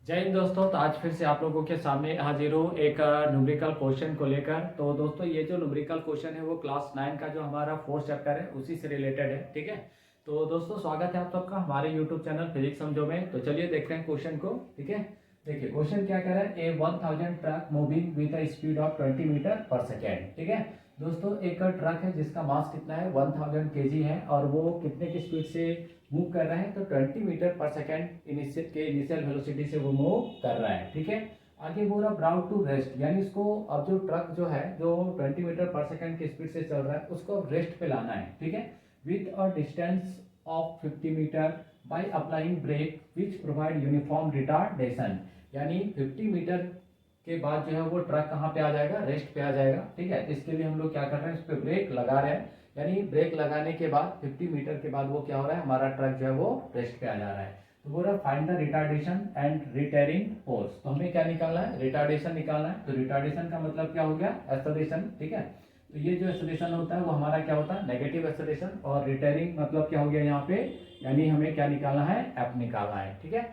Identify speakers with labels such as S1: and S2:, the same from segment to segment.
S1: जय हिंद दोस्तों। तो आज फिर से आप लोगों के सामने हाजिर हूँ एक न्यूमेरिकल क्वेश्चन को लेकर। तो दोस्तों ये जो न्यूमेरिकल क्वेश्चन है वो क्लास 9 का जो हमारा फोर्थ चैप्टर है उसी से रिलेटेड है। ठीक है, तो दोस्तों स्वागत है आप सबका हमारे यूट्यूब चैनल फिजिक्स समझो में। तो चलिए देखते हैं क्वेश्चन को। ठीक है, देखिए क्वेश्चन क्या कह रहा है, a 1000 truck moving with a speed of 20 metre per second. ठीक है दोस्तों, एक ट्रक है जिसका मास कितना है 1000 केजी है और वो कितने की स्पीड से मूव कर रहा है, तो 20 metre per second initial velocity से वो मूव कर रहा है। ठीक है, आगे बोल रहा ब्राउट टू रेस्ट, यानी इसको अब जो ट्रक जो है जो 20 मीटर पर सेकेंड की स्पीड से चल रहा है उसको अब रेस्ट पे लाना है। ठीक है, with a distance of 50 metre by applying brake which provide uniform retardation, यानी 50 मीटर के बाद जो है वो ट्रक कहाँ पे आ जाएगा, रेस्ट पे आ जाएगा। ठीक है, इसके लिए हम लोग क्या कर रहे हैं, इस पे ब्रेक लगा रहे हैं, यानी ब्रेक लगाने के बाद 50 मीटर के बाद वो क्या हो रहा है, हमारा ट्रक जो है वो रेस्ट पे आ जा रहा है। तो बोल रहा find the retardation and retarding force. तो हमें क्या निकालना है, रिटार्डेशन निकालना है। तो रिटार्डेशन का मतलब क्या हो गया, एक्सेलरेशन। ठीक है, तो ये जो एक्सेलरेशन होता है वो हमारा क्या होता है, नेगेटिव एक्सेलरेशन। और रिटेयरिंग मतलब क्या हो गया यहाँ पे, यानी हमें क्या निकालना है, एफ निकालना है। ठीक है,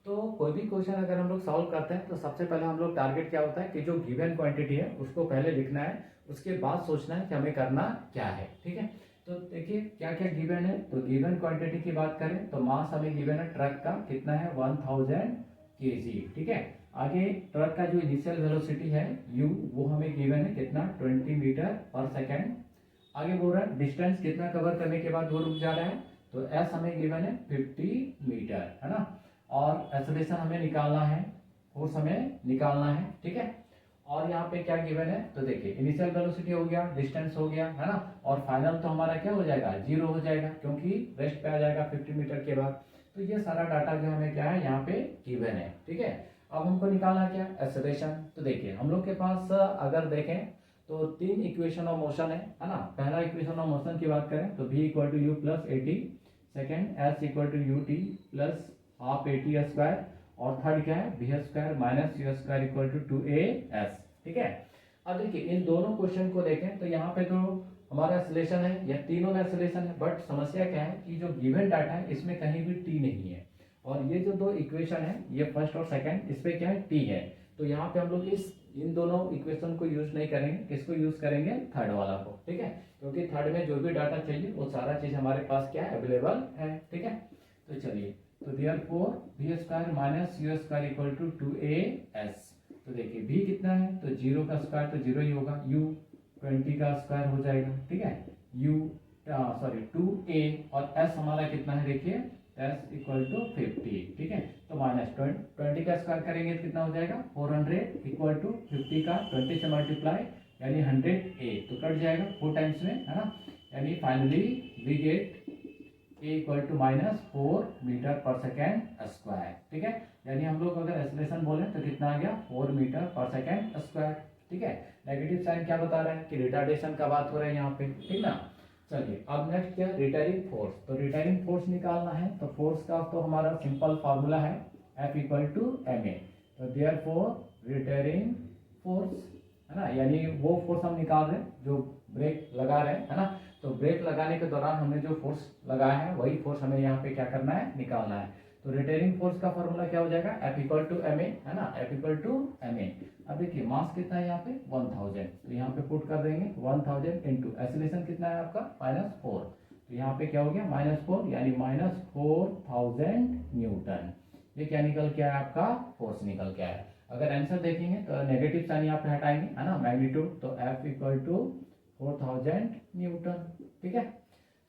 S1: तो कोई भी क्वेश्चन अगर हम लोग सॉल्व करते हैं तो सबसे पहले हम लोग टारगेट क्या होता है कि जो गिवन क्वांटिटी है उसको पहले लिखना है, उसके बाद सोचना है कि हमें करना क्या है। ठीक है, तो देखिए क्या क्या गिवन है। तो गिवन क्वांटिटी की बात करें तो मास हमें गिवन है ट्रक का कितना है 1000 केजी। ठीक है, आगे ट्रक का जो इनिशियल वेलोसिटी है u वो हमें गिवन है कितना 20 मीटर पर सेकेंड। आगे बोल रहा है डिस्टेंस कितना कवर करने के बाद वो रुक जा रहा है, तो s हमें गिवन है 50 मीटर, है ना। और एक्सेलरेशन हमें निकालना है, फोर्स हमें निकालना है। ठीक है, और यहाँ पे क्या गिवन है, तो देखिए इनिशियल वेलोसिटी हो गया, डिस्टेंस हो गया, है ना, और फाइनल तो हमारा क्या हो जाएगा, 0 हो जाएगा क्योंकि रेस्ट पे आ जाएगा 50 मीटर के बाद। तो ये सारा डाटा जो हमें क्या है यहाँ पे गिवन है। ठीक है, अब हमको निकालना क्या, एक्सेलरेशन। तो देखिए हम लोग के पास अगर देखें तो तीन इक्वेशन ऑफ मोशन है ना। पहला इक्वेशन ऑफ मोशन की बात करें तो v equal to u plus a t, second s equal to u t plus half a t square, और थर्ड क्या है b square minus u square equal to 2as। ठीक है, अब देखिए इन दोनों क्वेश्चन को देखें तो यहाँ पे तो हमारा एक्सेलरेशन है, या तीनों में एक्सेलरेशन है, बट समस्या क्या है कि जो गिवन डाटा है इसमें कहीं भी टी नहीं है। और ये जो दो इक्वेशन है ये फर्स्ट और सेकंड, इस पे क्या है टी है। तो यहाँ पे हम लोग इन दोनों इक्वेशन को यूज नहीं करेंगे, किसको यूज करेंगे, थर्ड वाला को। ठीक है, क्योंकि थर्ड में जो भी डाटा चाहिए वो सारा चीज हमारे पास क्या है, अवेलेबल है। ठीक है, तो चलिए, तो therefore v square minus u square equal to 2as। तो देखिए v कितना है, तो 0 का स्क्वायर तो 0 ही होगा, u 20 का स्क्वायर हो जाएगा। ठीक है, u सॉरी 2a, और s हमारा कितना है देखिए s इक्वल टू 50। ठीक है, तो माइनस 20 का स्क्वायर करेंगे तो कितना हो जाएगा 400 इक्वल टू 50 का 20 से मल्टीप्लाई यानी 100a, तो कट जाएगा 4 टाइम्स में, है ना। यानी finally we get a equal to minus 4 metre per second square. ठीक है, यानी हम लोग अगर एक्सेलरेशन बोले तो कितना आ गया 4 मीटर पर सेकेंड स्क्वायर। ठीक है, नेगेटिव साइन क्या बता रहा है कि रिटार्डेशन का बात हो रहा है यहाँ पे। ठीक ना, चलिए अब नेक्स्ट क्या, रिटायरिंग फोर्स। तो रिटायरिंग फोर्स निकालना है, तो फोर्स का तो हमारा सिंपल फार्मूला है F इक्वल टू ma। तो देयरफॉर रिटायरिंग फोर्स, है ना, यानी वो फोर्स हम निकाल रहे हैं जो ब्रेक लगा रहे हैं, है ना। तो ब्रेक लगाने के दौरान हमने जो फोर्स लगाया है वही फोर्स हमें यहाँ पे क्या करना है, निकालना है। तो रिटेयरिंग फोर्स का फॉर्मूला क्या हो जाएगा, F इक्वल टू ma, है ना, F इक्वल टू ma। अब देखिए मास कितना है यहाँ पे 1000, तो यहाँ पे पुट कर देंगे 1000 इंटू एक्सेलरेशन कितना है आपका -4, तो यहाँ पे क्या हो गया -4, यानी -4000 न्यूटन। ये क्या निकल के आया, आपका फोर्स निकल के आया। अगर आंसर देखेंगे तो नेगेटिव साइन यहाँ पे हटाएंगे, है ना, मैग्नीट्यूड, तो F इक्वल टू 4000 न्यूटन। ठीक है,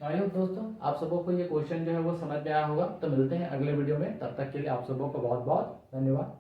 S1: तो आई होप दोस्तों आप सबों को ये क्वेश्चन जो है वो समझ में आया होगा। तो मिलते हैं अगले वीडियो में, तब तक के लिए आप सबों को बहुत बहुत धन्यवाद।